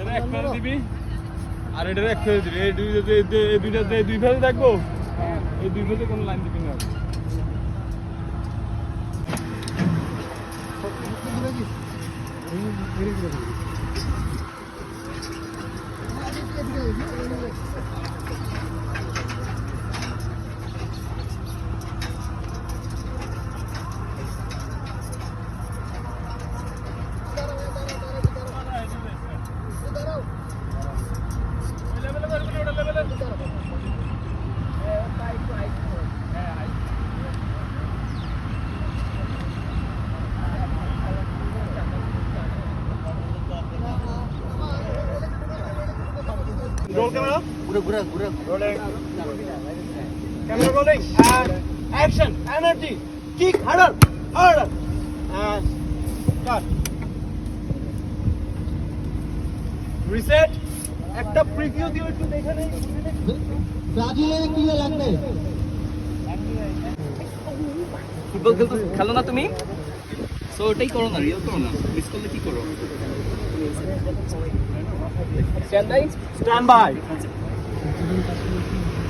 এটা এক ফেলে দিবি আর এটা এক ফেলে দিবি এই দুইটাতে দুই ফেলে থাকবো এই দুই ফেলে কোনো লাইন দিবি না Roll camera. Gura. Rolling. Camera rolling. And action. Energy. Kick harder. And cut. Reset. একটা প্রিভিউ দিও একটু দেখে নেই ব্রাজিলে কি লাগবে ফুটবল খেলো না তুমি সো ওটাই করো না রিয়েল করো না মিস করলে কি করো স্ট্যান্ড বাই